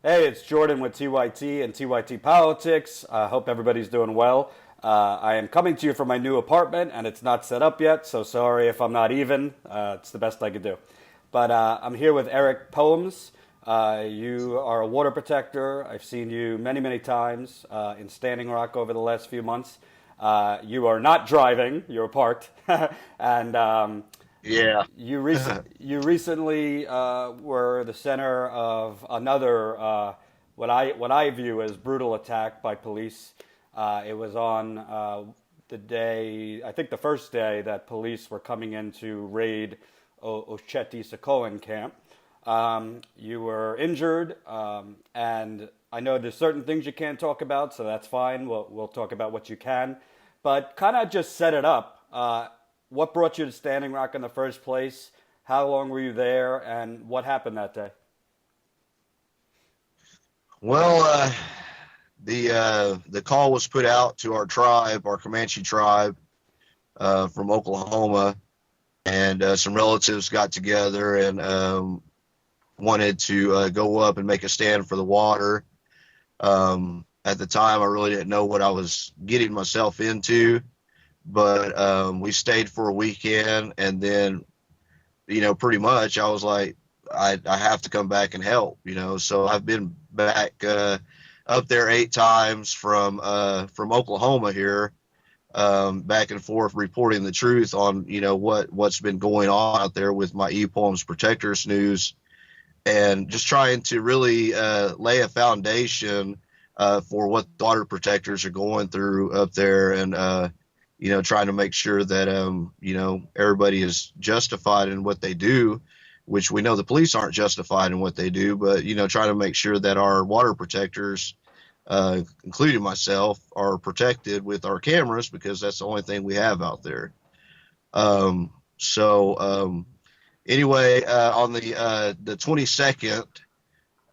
Hey, it's Jordan with TYT and TYT Politics. I hope everybody's doing well. I am coming to you from my new apartment, and it's not set up yet, so sorry if I'm not even. It's the best I could do. But I'm here with Eric Poems. You are a water protector. I've seen you many, many times in Standing Rock over the last few months. You are not driving, you're parked. and Yeah. you recently were the center of another what I view as brutal attack by police. It was on the day, I think the first day that police were coming in to raid Ocheti Sakoan camp. You were injured, and I know there's certain things you can't talk about, so that's fine. We'll talk about what you can, but kind of just set it up. What brought you to Standing Rock in the first place? How long were you there, and what happened that day? Well, the call was put out to our tribe, our Comanche tribe, from Oklahoma, and some relatives got together and wanted to go up and make a stand for the water. At the time, I really didn't know what I was getting myself into, but we stayed for a weekend, and then pretty much I was like, I have to come back and help. So I've been back up there 8 times from Oklahoma here, back and forth reporting the truth on what's been going on out there with my E-Poems Protectors news, and just trying to really lay a foundation for what water protectors are going through up there, and trying to make sure that everybody is justified in what they do, which we know the police aren't justified in what they do, but trying to make sure that our water protectors, including myself, are protected with our cameras, because that's the only thing we have out there. Anyway, on the 22nd,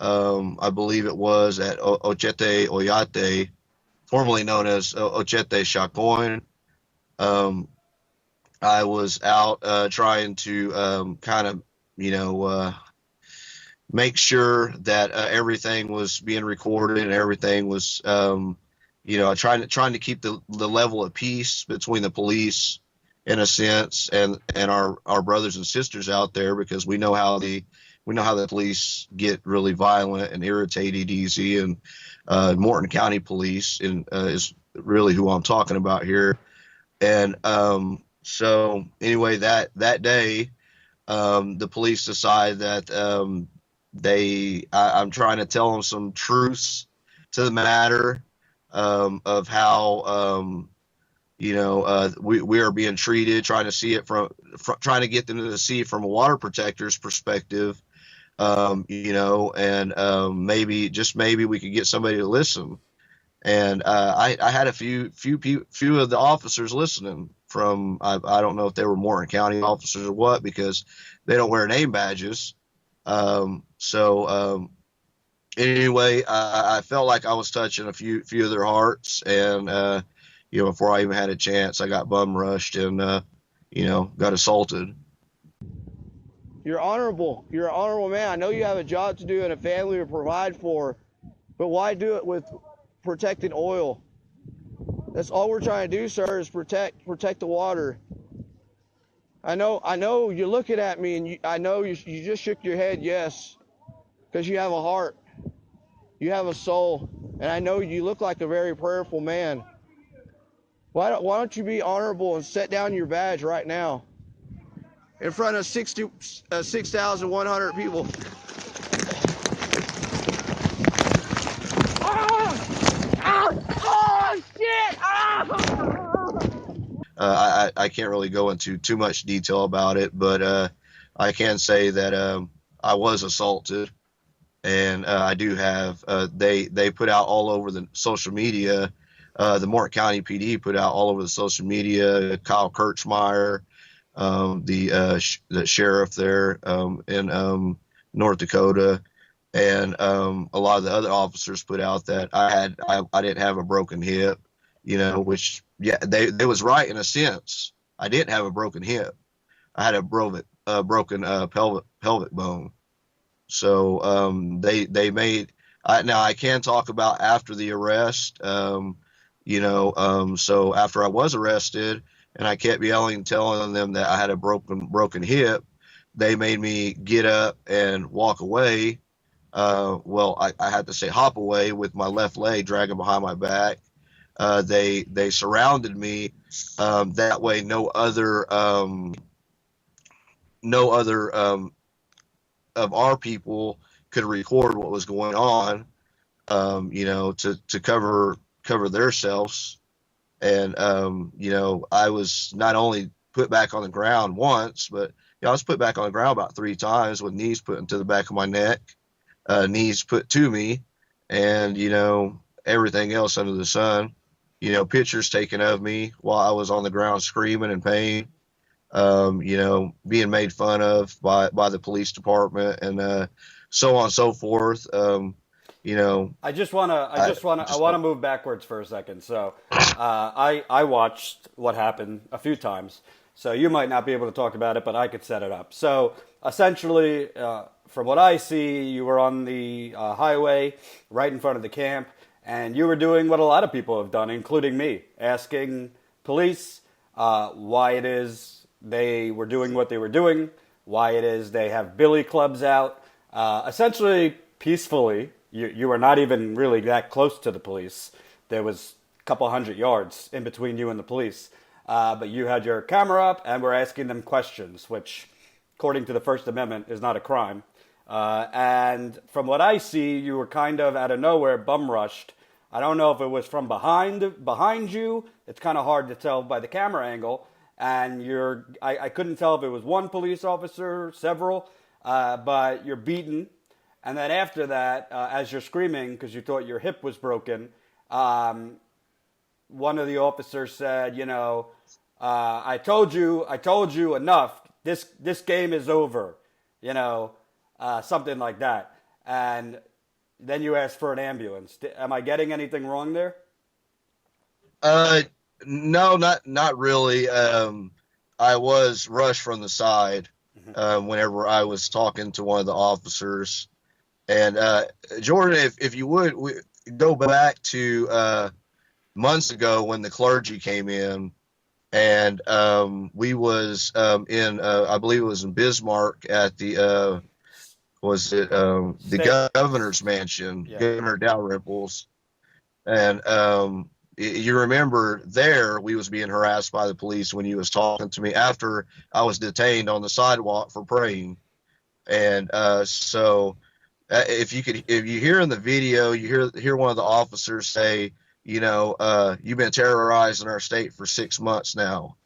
I believe it was, at Ochete Oyate, formerly known as Ochete Shacoin. I was out trying to kind of, make sure that everything was being recorded and everything was, trying to keep the level of peace between the police, in a sense, and our brothers and sisters out there, because we know how the police get really violent and irritated easy, and Morton County Police is really who I'm talking about here. And so anyway, that day, the police decide that I'm trying to tell them some truths to the matter, of how we are being treated, trying to see it trying to get them to see it from a water protector's perspective, and maybe we could get somebody to listen. And I had a few of the officers listening from, I don't know if they were Morton County officers or what, because they don't wear name badges. Anyway, I felt like I was touching a few of their hearts, and before I even had a chance, I got bum rushed and got assaulted. You're honorable. You're an honorable man. I know you have a job to do and a family to provide for, but why do it with protected oil? That's all we're trying to do, sir, is protect the water. I know you're looking at me, and I know you just shook your head yes, because you have a heart. You have a soul, and I know you look like a very prayerful man. Why don't you be honorable and set down your badge right now in front of 6,100 people? Oh, shit! I can't really go into too much detail about it, but I can say that I was assaulted, and I do have. They put out all over the social media. The Morton County PD put out all over the social media. Kyle Kirchmeyer, the sheriff there in North Dakota, and a lot of the other officers put out that I didn't have a broken hip, which, yeah, they was right in a sense. I didn't have a broken hip. I had a broken pelvic bone. So they made Now I can talk about after the arrest. So after I was arrested and I kept yelling, telling them that I had a broken hip, they made me get up and walk away. I had to say hop away with my left leg dragging behind my back. They surrounded me. That way, no other of our people could record what was going on. To cover themselves. And I was not only put back on the ground once, but I was put back on the ground about 3 times with knees put into the back of my neck, knees put to me, and everything else under the sun. Pictures taken of me while I was on the ground screaming in pain. Being made fun of by the police department, and so on and so forth. I want to move backwards for a second. So, I watched what happened a few times. So you might not be able to talk about it, but I could set it up. So essentially, from what I see, you were on the highway right in front of the camp, and you were doing what a lot of people have done, including me, asking police why it is they were doing what they were doing, why it is they have billy clubs out, essentially peacefully. You were not even really that close to the police. There was a couple hundred yards in between you and the police. But you had your camera up and were asking them questions, which, according to the First Amendment, is not a crime. And from what I see, you were kind of out of nowhere bum rushed. I don't know if it was from behind you. It's kind of hard to tell by the camera angle. And I couldn't tell if it was one police officer, several, but you're beaten. And then after that, as you're screaming because you thought your hip was broken, one of the officers said, I told you enough. This game is over, something like that. And then you asked for an ambulance. Am I getting anything wrong there? No, not really. I was rushed from the side whenever I was talking to one of the officers. And Jordan, if you would go back to months ago when the clergy came in, and we was in I believe it was in Bismarck at the governor's mansion, yeah. Governor Dalrymple's, and you remember there we was being harassed by the police when he was talking to me after I was detained on the sidewalk for praying, and so. If you hear in the video, you hear one of the officers say, you've been terrorizing our state for 6 months now.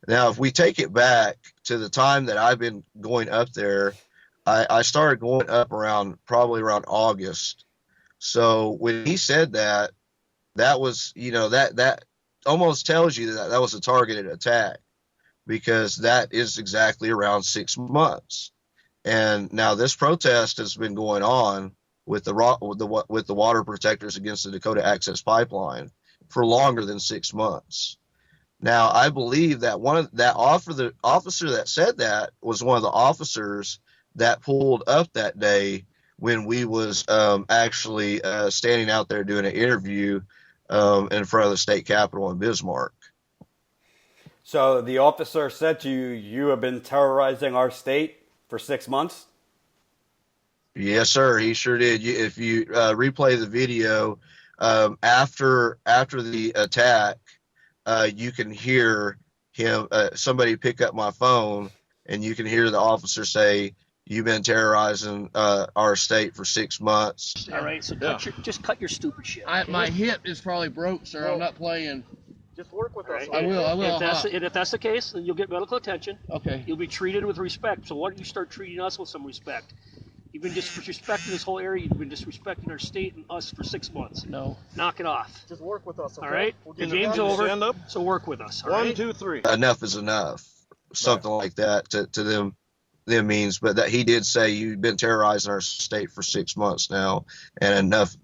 Now, if we take it back to the time that I've been going up there, I started going up probably around August. So when he said that was, that almost tells you that was a targeted attack, because that is exactly around 6 months. And now this protest has been going on with the water protectors against the Dakota Access Pipeline for longer than 6 months. Now, I believe that the officer that said that was one of the officers that pulled up that day when we was actually standing out there doing an interview in front of the state capitol in Bismarck. So the officer said to you, you have been terrorizing our state for 6 months? Yes, sir. He sure did. If you replay the video after the attack, you can hear him. Somebody pick up my phone, and you can hear the officer say, "You've been terrorizing our state for 6 months." All right, so just cut your stupid shit. My hip is probably broke, sir. Well, I'm not playing. Just work with us. I will. If that's the case, then you'll get medical attention. Okay. You'll be treated with respect. So why don't you start treating us with some respect? You've been disrespecting this whole area. You've been disrespecting our state and us for 6 months. No. Knock it off. Just work with us, okay? All right? The game's over, so work with us. All right? 1, 2, 3. Enough is enough. Something like that to them means. But that he did say, you've been terrorizing our state for 6 months now, and enough.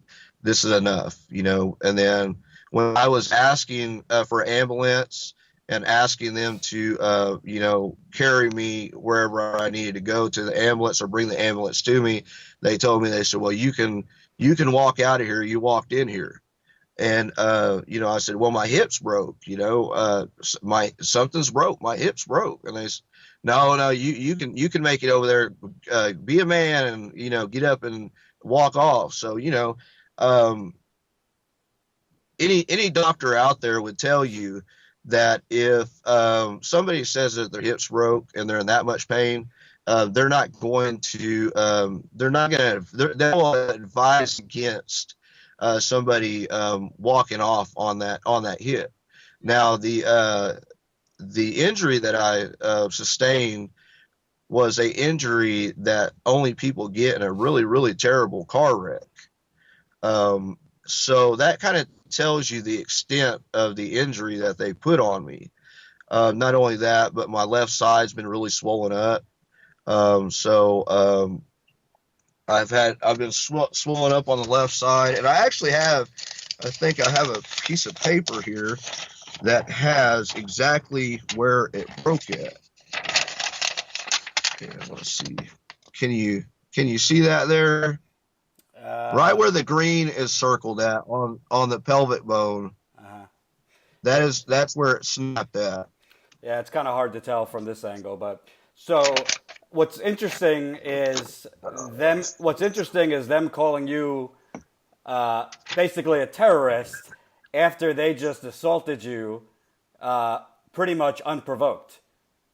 This is enough, And then when I was asking for an ambulance and asking them to, carry me wherever I needed to go to the ambulance or bring the ambulance to me, they told me, they said, well, you can You can walk out of here. You walked in here. And, I said, well, my hip's broke, something's broke. My hip's broke. And they said, no, you can make it over there. Be a man and, get up and walk off. So, any doctor out there would tell you that if somebody says that their hips broke and they're in that much pain, they're not going to they'll advise against somebody walking off on that hip. Now the injury that I sustained was a injury that only people get in a really, really terrible car wreck. So that kind of tells you the extent of the injury that they put on me. Not only that, but my left side's been really swollen up. I've been swollen up on the left side, and I think I have a piece of paper here that has exactly where it broke at. Okay, let's see. Can you see that there? Right where the green is circled at on the pelvic bone. That's where it snapped at. Yeah, it's kind of hard to tell from this angle, but so what's interesting is them calling you basically a terrorist after they just assaulted you pretty much unprovoked.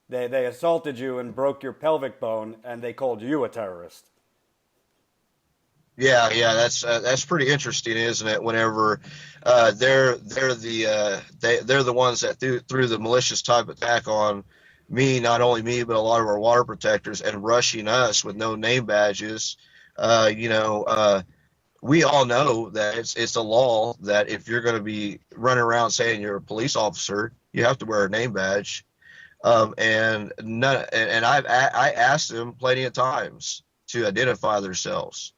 They assaulted you and broke your pelvic bone, and they called you a terrorist. Yeah, that's pretty interesting, isn't it? Whenever they're the ones that threw the malicious type attack on me, not only me, but a lot of our water protectors, and rushing us with no name badges. We all know that it's a law that if you're going to be running around saying you're a police officer, you have to wear a name badge. And I asked them plenty of times to identify themselves.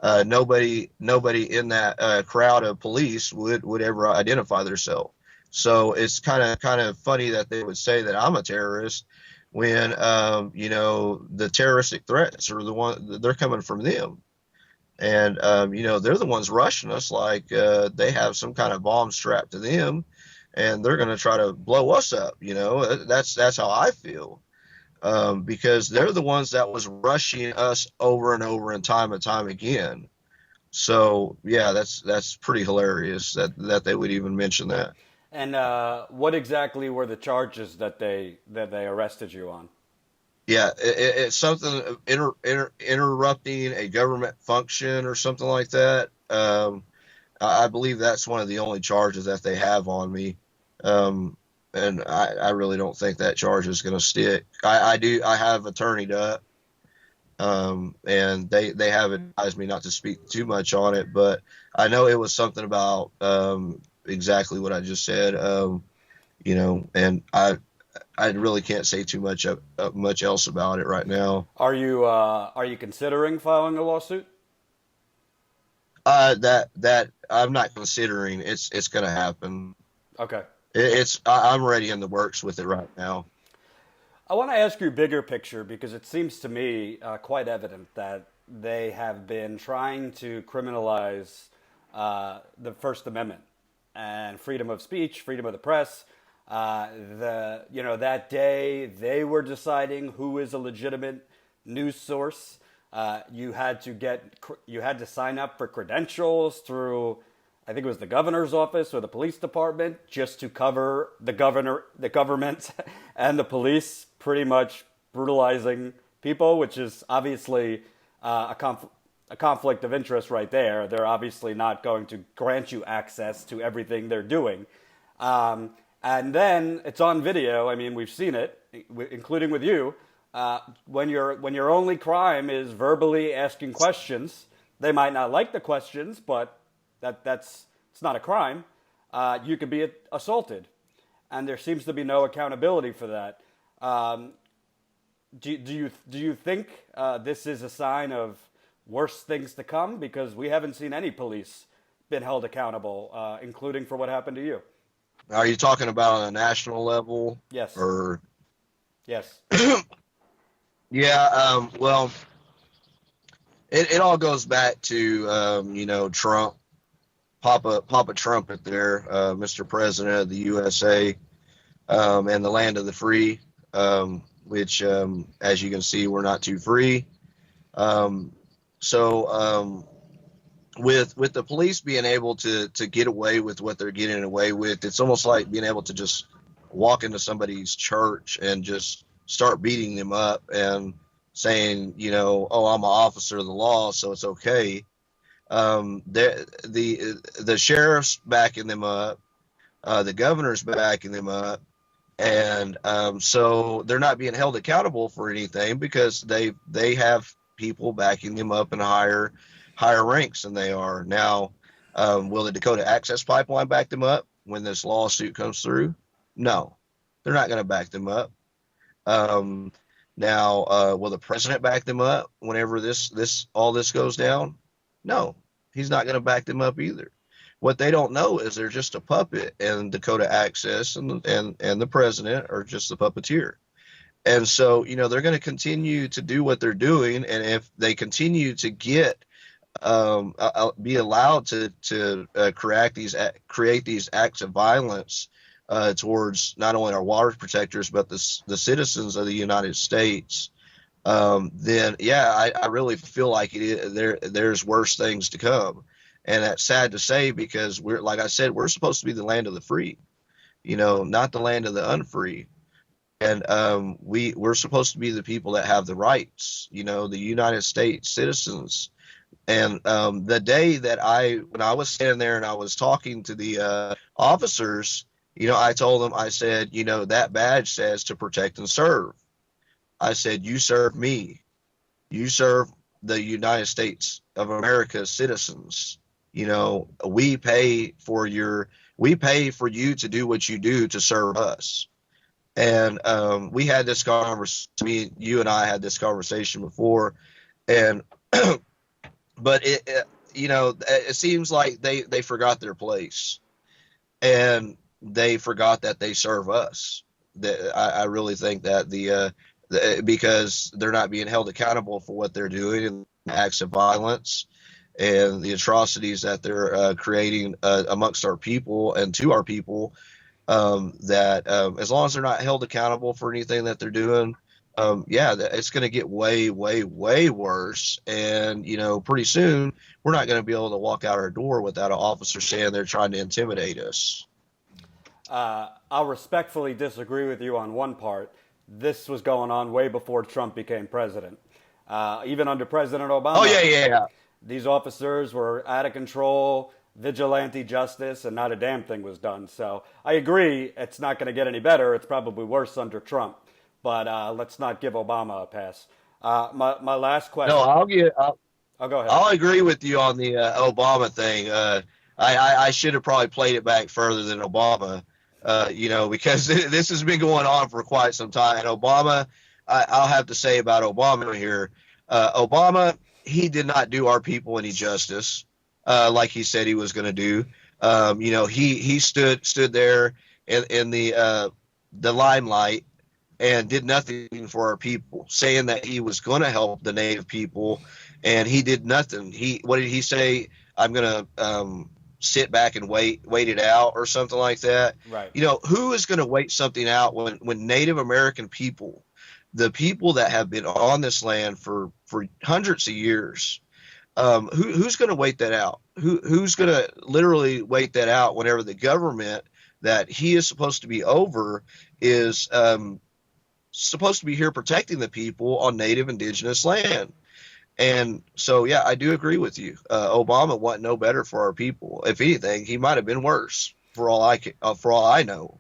Nobody in that crowd of police would ever identify themselves. So it's kind of funny that they would say that I'm a terrorist when the terroristic threats are the one they're coming from them, and they're the ones rushing us like they have some kind of bomb strapped to them, and they're going to try to blow us up. That's how I feel. Because they're the ones that was rushing us over and over and time again. So yeah, that's pretty hilarious that they would even mention that. And what exactly were the charges that they arrested you on? Yeah, it's something interrupting a government function or something like that. I believe that's one of the only charges that they have on me. And I really don't think that charge is going to stick. I have attorneyed up, and they have advised me not to speak too much on it, but I know it was something about exactly what I just said, and I really can't say too much else about it right now. Are you considering filing a lawsuit? That I'm not considering. It's going to happen. Okay. I'm already in the works with it right now. I want to ask you bigger picture because it seems to me quite evident that they have been trying to criminalize the First Amendment and freedom of speech, freedom of the press. That day they were deciding who is a legitimate news source. You had to sign up for credentials through, I think it was the governor's office or the police department, just to cover the government and the police pretty much brutalizing people, which is obviously a conflict of interest right there. They're obviously not going to grant you access to everything they're doing. And then it's on video. I mean, we've seen it, including with you. When your only crime is verbally asking questions, they might not like the questions, but it's not a crime. You could be assaulted, and there seems to be no accountability for that. Do you think this is a sign of worse things to come? Because we haven't seen any police been held accountable, including for what happened to you. Are you talking about on a national level? Yes. Or yes. Yeah. Well, it all goes back to Trump, Papa Trumpet there, Mr. President of the USA, and the land of the free, which as you can see, we're not too free. Um, so with the police being able to get away with what they're getting away with, it's almost like being able to just walk into somebody's church and just start beating them up and saying, oh, I'm an officer of the law, so it's okay. The sheriff's backing them up, the governor's backing them up, and so they're not being held accountable for anything because they have people backing them up in higher ranks than they are now. Will the Dakota Access Pipeline back them up when this lawsuit comes through? No, they're not going to back them up. Now, will the president back them up whenever all this goes down? No, he's not going to back them up either. What they don't know is they're just a puppet, and Dakota Access and the president are just the puppeteer. And so, they're going to continue to do what they're doing, and if they continue to get be allowed to create these acts of violence towards not only our water protectors but the citizens of the United States, then yeah, I really feel like there's worse things to come. And that's sad to say because like I said, we're supposed to be the land of the free, not the land of the unfree. And we're supposed to be the people that have the rights, the United States citizens. And the day that when I was standing there and I was talking to the officers, I told them, I said, that badge says to protect and serve. I said, you serve me. You serve the United States of America's citizens. We pay for you to do what you do to serve us. And we had this conversation, you and I had this conversation before, and but it seems like they forgot their place, and they forgot that they serve us. I really think that because they're not being held accountable for what they're doing and acts of violence and the atrocities that they're creating amongst our people and to our people, that as long as they're not held accountable for anything that they're doing, it's going to get way, way, way worse. And, pretty soon we're not going to be able to walk out our door without an officer saying they're trying to intimidate us. I'll respectfully disagree with you on one part. This was going on way before Trump became president. Even under President Obama. Oh, yeah. These officers were out of control, vigilante justice, and not a damn thing was done. So I agree it's not going to get any better. It's probably worse under Trump. But let's not give Obama a pass. My last question. No, I'll go ahead. I'll agree with you on the Obama thing. I should have probably played it back further than Obama, because this has been going on for quite some time. And Obama, I'll have to say about Obama here, Obama, he did not do our people any justice, like he said he was going to do. He stood there in the limelight and did nothing for our people, saying that he was going to help the Native people, and he did nothing. What did he say? I'm going to sit back and wait it out or something like that. Right. Who is going to wait something out when Native American people, the people that have been on this land for hundreds of years, who's going to wait that out? Who's going to literally wait that out whenever the government that he is supposed to be over is supposed to be here protecting the people on Native indigenous land? And so, yeah, I do agree with you. Obama wasn't no better for our people. If anything, he might have been worse for all I know.